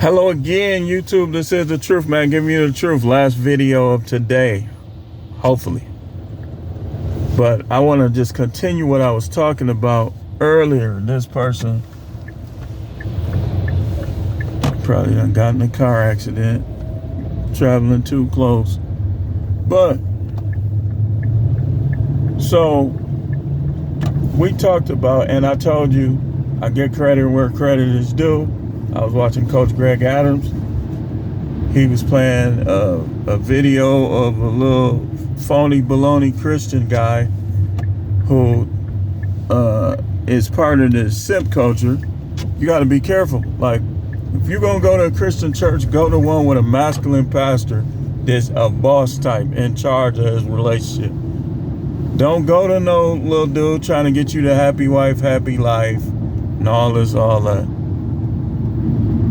Hello again, YouTube. This is the truth, man. Giving you the truth. Last video of today, hopefully. But I want to just continue what I was talking about earlier. This person probably done got in a car accident, traveling too close. But so we talked about, and I told you, I get credit where credit is due. I was watching Coach Greg Adams. He was playing a video of a little phony baloney Christian guy who is part of this simp culture. You got to be careful. Like, if you're going to go to a Christian church, go to one with a masculine pastor that's a boss type in charge of his relationship. Don't go to no little dude trying to get you the happy wife, happy life, and all that.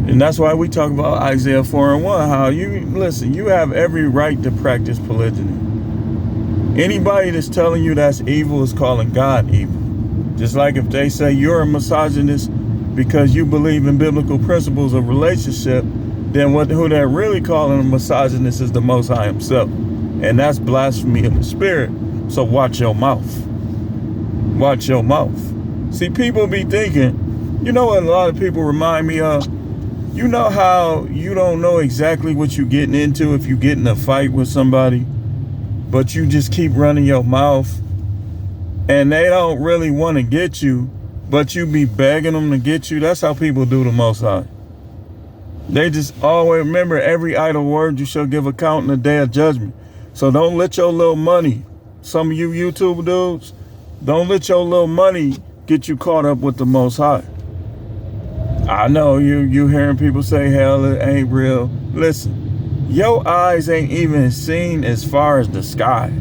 And that's why we talk about Isaiah 4:1, how you have every right to practice polygyny. Anybody that's telling you that's evil is calling God evil. Just like if they say you're a misogynist because you believe in biblical principles of relationship, then who they're really calling a misogynist is the Most High himself. And that's blasphemy of the spirit. So watch your mouth. Watch your mouth. See, people be thinking, you know what a lot of people remind me of? You know how you don't know exactly what you're getting into if you get in a fight with somebody, but you just keep running your mouth and they don't really want to get you, but you be begging them to get you? That's how people do the Most High. They just always remember every idle word you shall give account in the day of judgment. So don't let your little money, some of you YouTube dudes, don't let your little money get you caught up with the Most High. I know you hearing people say hell it ain't real. Listen, your eyes ain't even seen as far as the sky.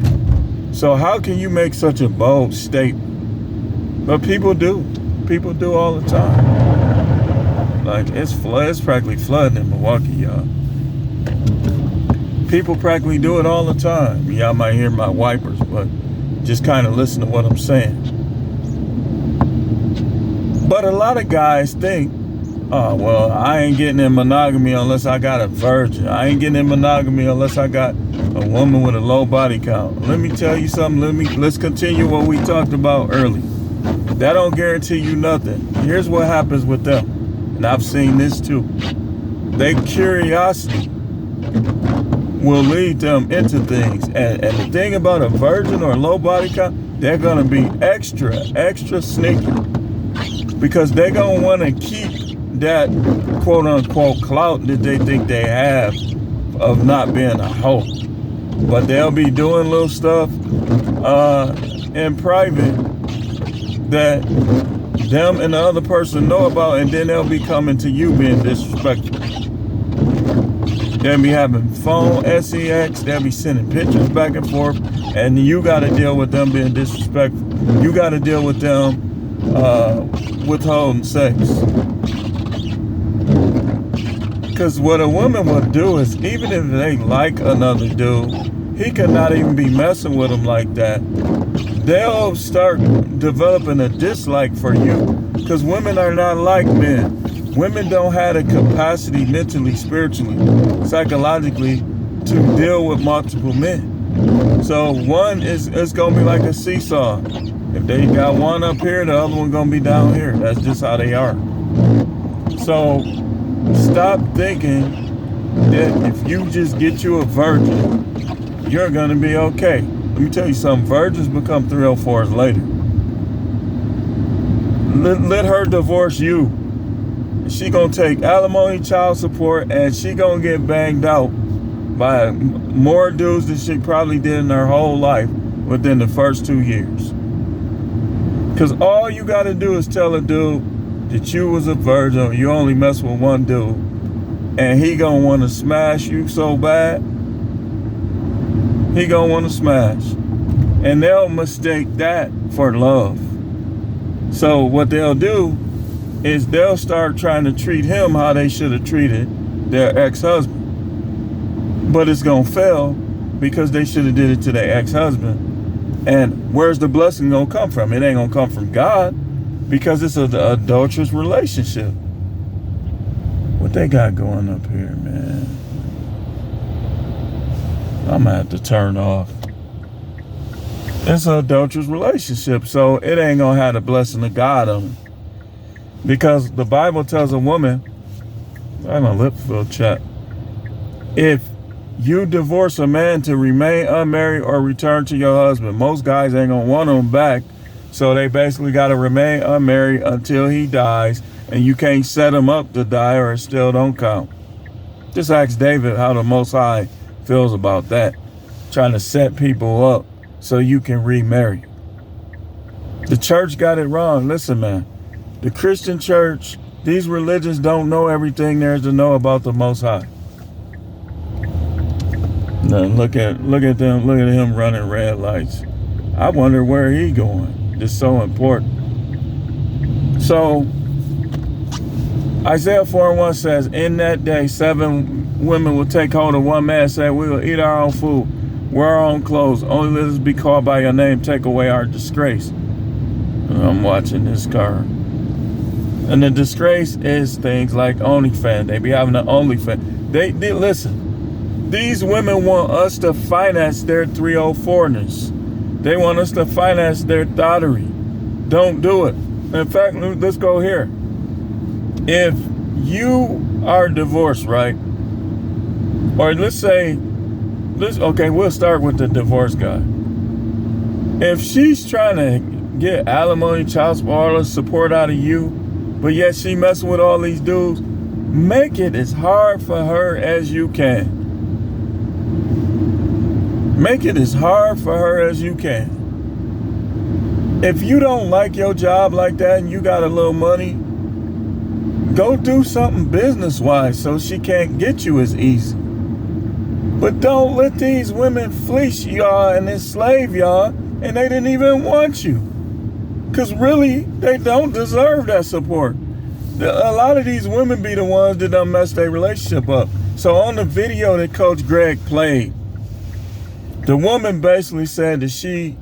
So how can you make such a bold statement? But people do. People do all the time. Like it's practically flooding in Milwaukee, y'all. People practically do it all the time. Y'all might hear my wipers, but just kind of listen to what I'm saying. But a lot of guys think, oh, well, I ain't getting in monogamy unless I got a virgin. I ain't getting in monogamy unless I got a woman with a low body count. Let me tell you something. Let's continue what we talked about earlier. That don't guarantee you nothing. Here's what happens with them. And I've seen this too. Their curiosity will lead them into things. And the thing about a virgin or a low body count, they're going to be extra sneaky. Because they're going to want to keep that quote-unquote clout that they think they have of not being a hoe. But they'll be doing little stuff in private that them and the other person know about, and then they'll be coming to you being disrespectful. They'll be having phone sex, they'll be sending pictures back and forth, and you got to deal with them being disrespectful. You got to deal with them withholding sex. Because what a woman will do is, even if they like another dude, he could not even be messing with them like that. They'll start developing a dislike for you. Because women are not like men. Women don't have the capacity mentally, spiritually, psychologically to deal with multiple men. So one is going to be like a seesaw. If they got one up here, the other one going to be down here. That's just how they are. So stop thinking that if you just get you a virgin, you're going to be okay. Let me tell you something. Virgins become 304s later. Let her divorce you. She going to take alimony, child support, and she going to get banged out by more dudes than she probably did in her whole life within the first 2 years. Because all you got to do is tell a dude that you was a virgin, or you only mess with one dude, and he gonna want to smash you so bad. He gonna want to smash. And they'll mistake that for love. So what they'll do is they'll start trying to treat him how they should have treated their ex-husband. But it's gonna fail because they should have did it to their ex-husband. And where's the blessing gonna come from? It ain't gonna come from God, because it's an adulterous relationship. What the they got going up here, man? I'm gonna have to turn off. It's an adulterous relationship, so it ain't gonna have the blessing of God on it. Because the Bible tells a woman, I'm a lip fill chat, if you divorce a man to remain unmarried or return to your husband, most guys ain't gonna want him back, so they basically gotta remain unmarried until he dies, and you can't set him up to die or it still don't count. Just ask David how the Most High feels about that, trying to set people up so you can remarry. The church got it wrong. Listen, man, the Christian church, these religions don't know everything there is to know about the Most High. Now look at them, look at him running red lights. I wonder where he going. It's so important. So Isaiah 4:1 says, in that day 7 women will take hold of one man, say, we will eat our own food, wear our own clothes, only let us be called by your name, take away our disgrace. I'm watching this car. And the disgrace is things like OnlyFans. They be having an OnlyFans. They listen. These women want us to finance their 304ness. They want us to finance their thottery. Don't do it. In fact, let's go here. If you are divorced, right? Or let's say, okay, we'll start with the divorce guy. If she's trying to get alimony, child support out of you, but yet she messing with all these dudes, make it as hard for her as you can. Make it as hard for her as you can. If you don't like your job like that and you got a little money, go do something business-wise so she can't get you as easy. But don't let these women fleece y'all and enslave y'all, and they didn't even want you. Because really, they don't deserve that support. A lot of these women be the ones that done mess their relationship up. So on the video that Coach Greg played, the woman basically said that she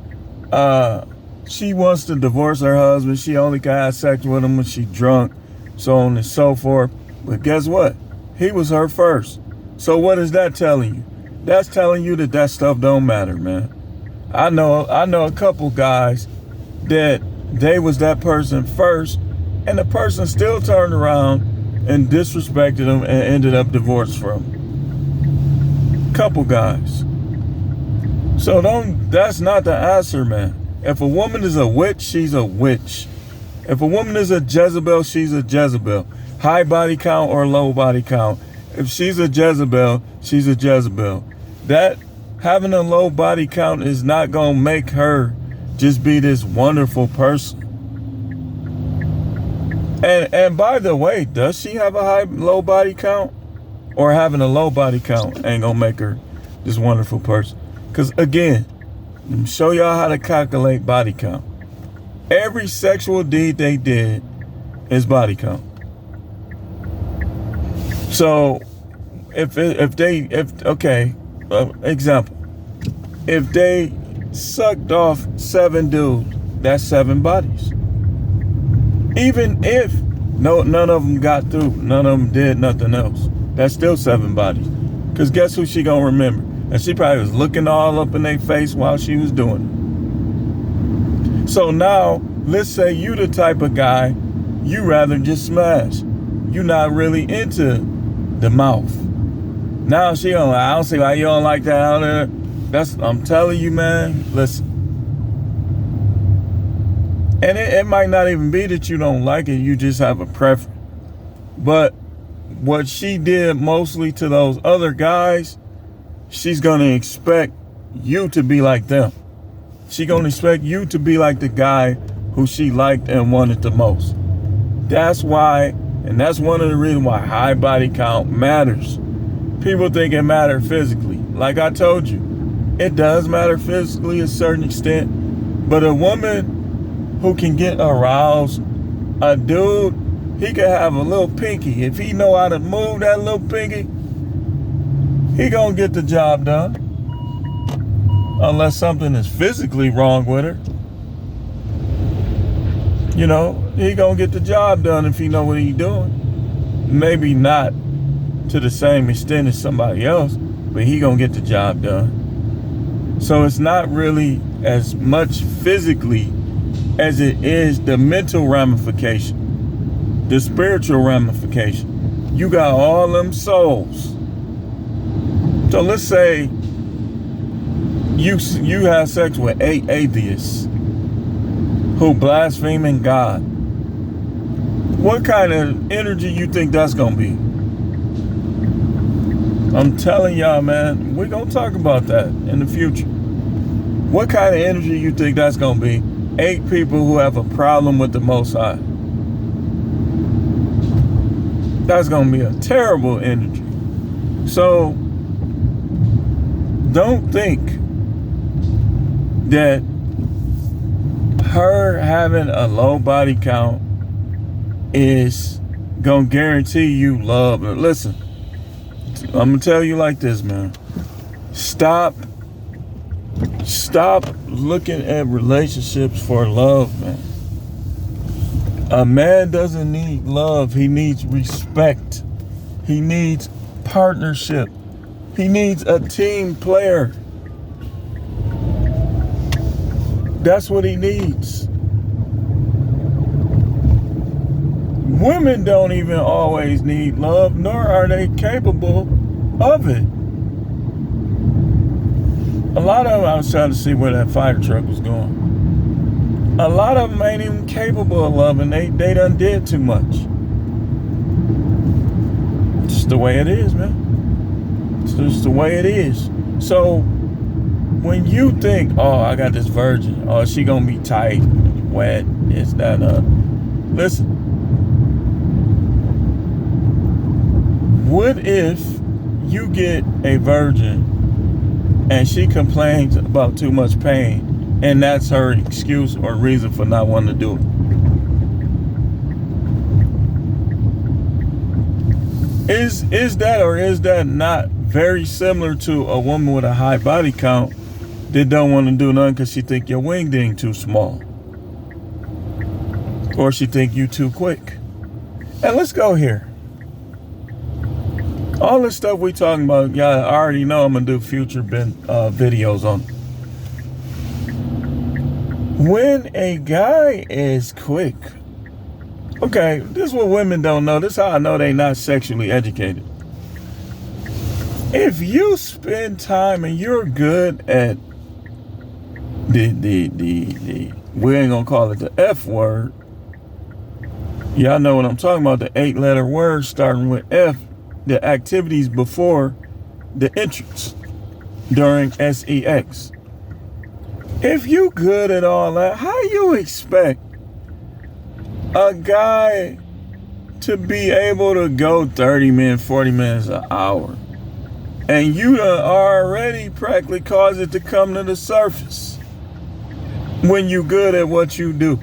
wants to divorce her husband. She only can have sex with him when she's drunk, so on and so forth. But guess what? He was her first. So what is that telling you? That's telling you that that stuff don't matter, man. I know a couple guys that they was that person first, and the person still turned around and disrespected them and ended up divorced from him. Couple guys. So that's not the answer, man. If a woman is a witch, she's a witch. If a woman is a Jezebel, she's a Jezebel. High body count or low body count. If she's a Jezebel, she's a Jezebel. That having a low body count is not gonna make her just be this wonderful person. And by the way, does she have a low body count? Or having a low body count ain't gonna make her this wonderful person? Because again, let me show y'all how to calculate body count. Every sexual deed they did is body count. So example, if they sucked off 7 dudes, that's 7 bodies. Even if none of them got through, none of them did nothing else, that's still 7 bodies. Because guess who she gonna remember? And she probably was looking all up in their face while she was doing it. So now, let's say you the type of guy, you rather just smash. You not really into the mouth. Now she don't, I don't see why you don't like that out there. I'm telling you, man, listen. And it might not even be that you don't like it, you just have a preference. But what she did mostly to those other guys, she's gonna expect you to be like them. She's gonna expect you to be like the guy who she liked and wanted the most. That's why, and that's one of the reasons why high body count matters. People think it matters physically. Like I told you, it does matter physically to a certain extent, but a woman who can get aroused, a dude, he can have a little pinky. If he know how to move that little pinky, he gonna get the job done. Unless something is physically wrong with her. You know, he gonna get the job done if he know what he doing. Maybe not to the same extent as somebody else, but he gonna get the job done. So it's not really as much physically as it is the mental ramification, the spiritual ramification. You got all them souls. So let's say you have sex with 8 atheists who blaspheming God. What kind of energy you think that's gonna be? I'm telling y'all, man, we're gonna talk about that in the future. What kind of energy you think that's gonna be? 8 people who have a problem with the Most High. That's gonna be a terrible energy. So don't think that her having a low body count is gonna guarantee you love. Listen, I'm gonna tell you like this, man. Stop looking at relationships for love, man. A man doesn't need love. He needs respect. He needs partnership. He needs a team player. That's what he needs. Women don't even always need love, nor are they capable of it. A lot of them, I was trying to see where that fire truck was going. A lot of them ain't even capable of loving. They done did too much. It's just the way it is, man. It's just the way it is. So when you think, oh, I got this virgin, oh, she gonna be tight, wet, it's that, listen. What if you get a virgin and she complains about too much pain, and that's her excuse or reason for not wanting to do it? Is that or is that not very similar to a woman with a high body count that don't want to do nothing because she think your wing ding too small, or she think you too quick? And let's go here. All this stuff we talking about, y'all already know I'm gonna do future videos on. When a guy is quick, okay, this is what women don't know. This is how I know they not sexually educated. If you spend time and you're good at the we ain't gonna call it the F word. Y'all know what I'm talking about, the 8-letter word starting with F. The activities before the entrance during sex. If you good at all that, how you expect a guy to be able to go 30 minutes, 40 minutes, an hour, and you done already practically caused it to come to the surface when you good at what you do?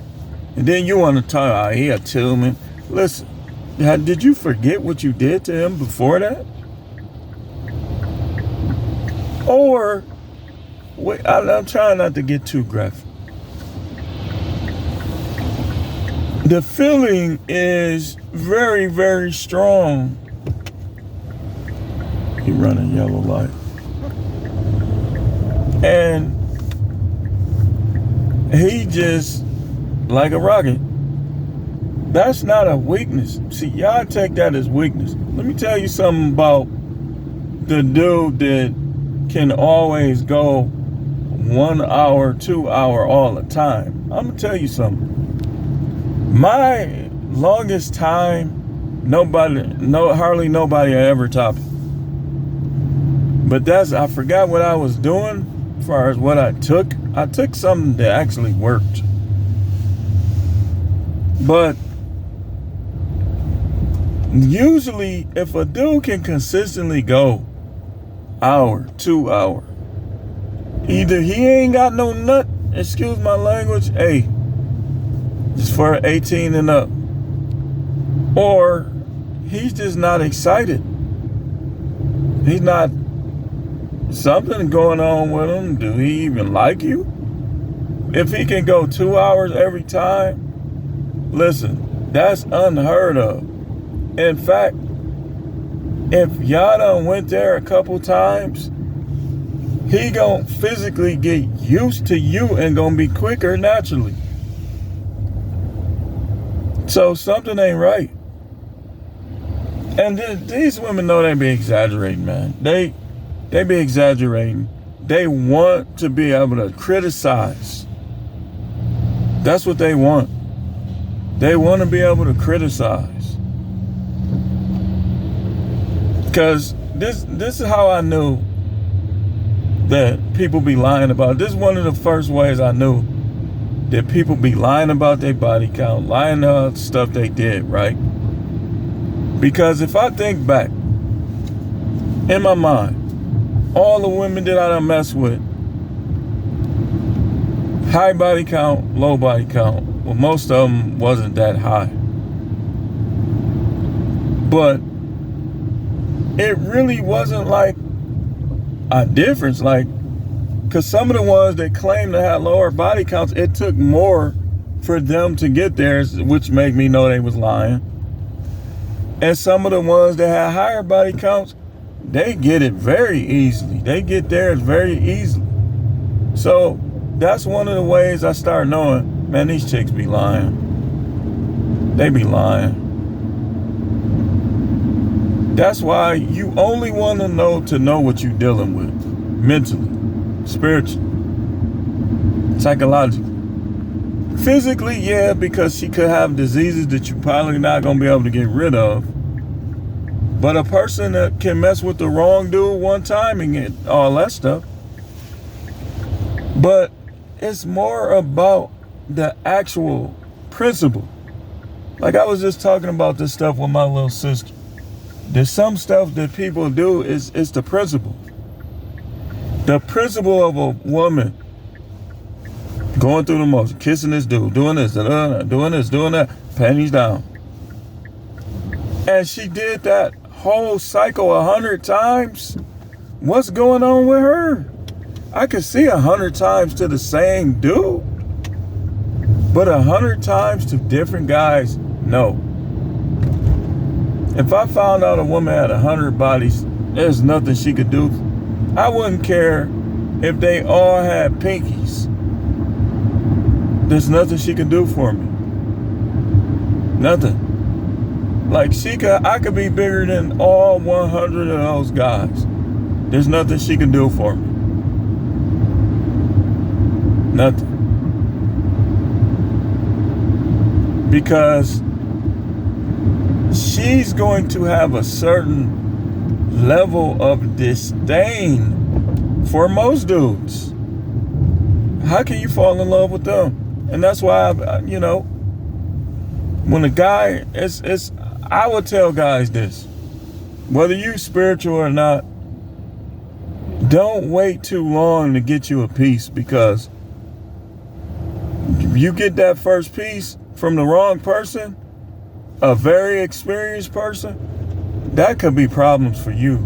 And then you want to talk, oh, he a two-man. Listen. Did you forget what you did to him before that? Or, wait, I'm trying not to get too graphic. The feeling is very, very strong. He running yellow light. And he just, like a rocket. That's not a weakness. See, y'all take that as weakness. Let me tell you something about the dude that can always go 1 hour, 2 hour all the time. I'm gonna tell you something. My longest time, hardly nobody ever topped it. But I forgot what I was doing as far as what I took. I took something that actually worked. But usually, if a dude can consistently go hour, 2 hour, either he ain't got no nut, excuse my language, hey, it's for 18 and up, or he's just not excited. He's not, something going on with him. Do he even like you? If he can go 2 hours every time, listen, that's unheard of. In fact, if y'all done went there a couple times, he gonna physically get used to you and gonna be quicker naturally. So something ain't right. And these women know they be exaggerating, man. They be exaggerating. They want to be able to criticize. That's what they want. They want to be able to criticize. Because this is how I knew that people be lying about it. This is one of the first ways I knew that people be lying about their body count, lying about stuff they did, right? Because if I think back in my mind, all the women that I done messed with, high body count, low body count, well, most of them wasn't that high. But it really wasn't like a difference, like, because some of the ones that claim to have lower body counts, it took more for them to get there, which made me know they was lying. And some of the ones that had higher body counts, they get it very easily. They get theirs very easily. So that's one of the ways I start knowing, man, these chicks be lying. They be lying. That's why you only want to know what you're dealing with. Mentally, spiritually, psychologically. Physically, yeah, because she could have diseases that you're probably not going to be able to get rid of. But a person that can mess with the wrong dude one time and get all that stuff. But it's more about the actual principle. Like I was just talking about this stuff with my little sister. There's some stuff that people do is the principle. The principle of a woman going through the motion, kissing this dude, doing this, doing this, doing that, panties down. And she did that whole cycle 100 times. What's going on with her? I could see 100 times to the same dude, but 100 times to different guys, no. If I found out a woman had 100 bodies, there's nothing she could do. I wouldn't care if they all had pinkies. There's nothing she could do for me. Nothing. Like I could be bigger than all 100 of those guys. There's nothing she can do for me. Nothing. Because she's going to have a certain level of disdain for most dudes. How can you fall in love with them? And that's why, when a guy, I would tell guys this, whether you spiritual or not, don't wait too long to get you a piece, because you get that first piece from the wrong person, a very experienced person, that could be problems for you.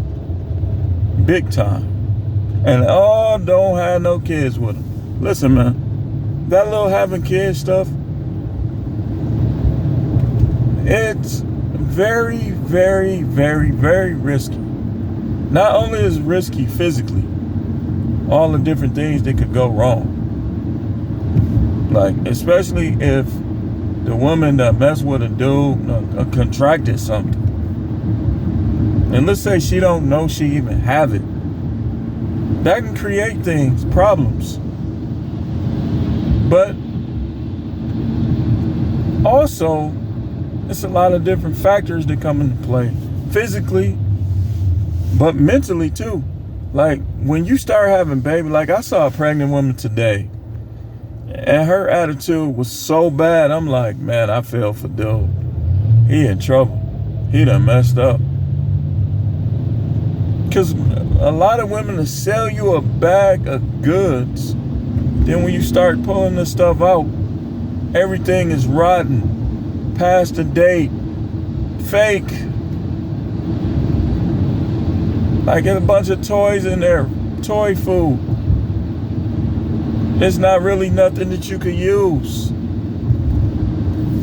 Big time. And don't have no kids with them. Listen, man, that little having kids stuff, it's very, very, very, very risky. Not only is it risky physically, all the different things that could go wrong. Like, especially if the woman that messed with a dude contracted something. And let's say she don't know she even have it. That can create problems. But also, it's a lot of different factors that come into play. Physically, but mentally too. Like, when you start having baby, like I saw a pregnant woman today, and her attitude was so bad, I'm like, man, I feel for dude. He in trouble. He done messed up. Because a lot of women will sell you a bag of goods. Then when you start pulling this stuff out, everything is rotten, past the date, fake. Like, there's a bunch of toys in there, toy food. It's not really nothing that you could use.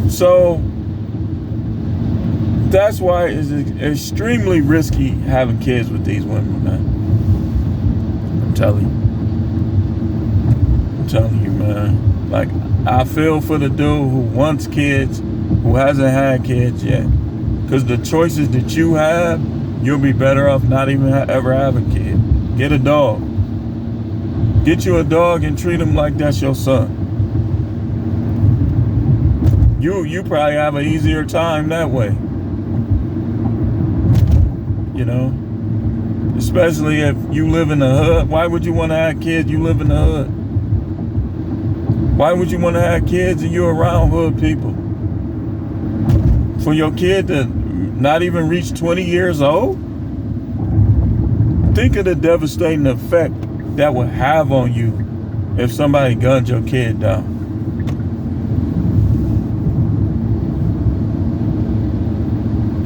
So That's why it's extremely risky having kids with these women, man. I'm telling you, man. Like, I feel for the dude who wants kids, who hasn't had kids yet. Because the choices that you have, you'll be better off not even ever having a kid. Get a dog. Get you a dog and treat him like that's your son. You probably have an easier time that way. You know? Especially if you live in the hood. Why would you want to have kids? You live in the hood. Why would you want to have kids and you're around hood people? For your kid to not even reach 20 years old? Think of the devastating effect that would have on you if somebody gunned your kid down.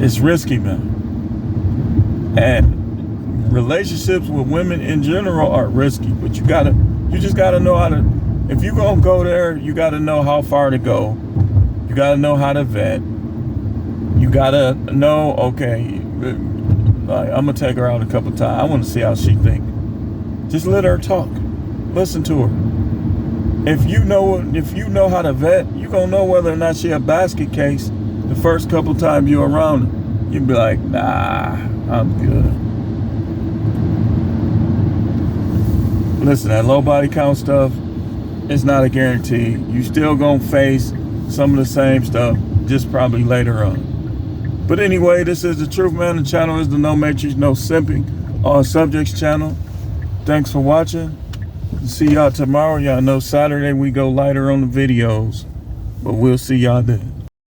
It's risky, man. And relationships with women in general are risky, but you just gotta know how to, if you gonna go there, you gotta know how far to go. You gotta know how to vet. You gotta know, okay, like, I'm gonna take her out a couple times. I wanna see how she think. Just let her talk. Listen to her. If you know how to vet, you gonna know whether or not she a basket case the first couple times you're around her. You'd be like, nah, I'm good. Listen, that low body count stuff, it's not a guarantee. You still gonna face some of the same stuff, just probably later on. But anyway, this is The Truth, man. The channel is the No Matrix, No Simping All Subjects channel. Thanks for watching. See y'all tomorrow. Y'all know Saturday we go lighter on the videos, but we'll see y'all then.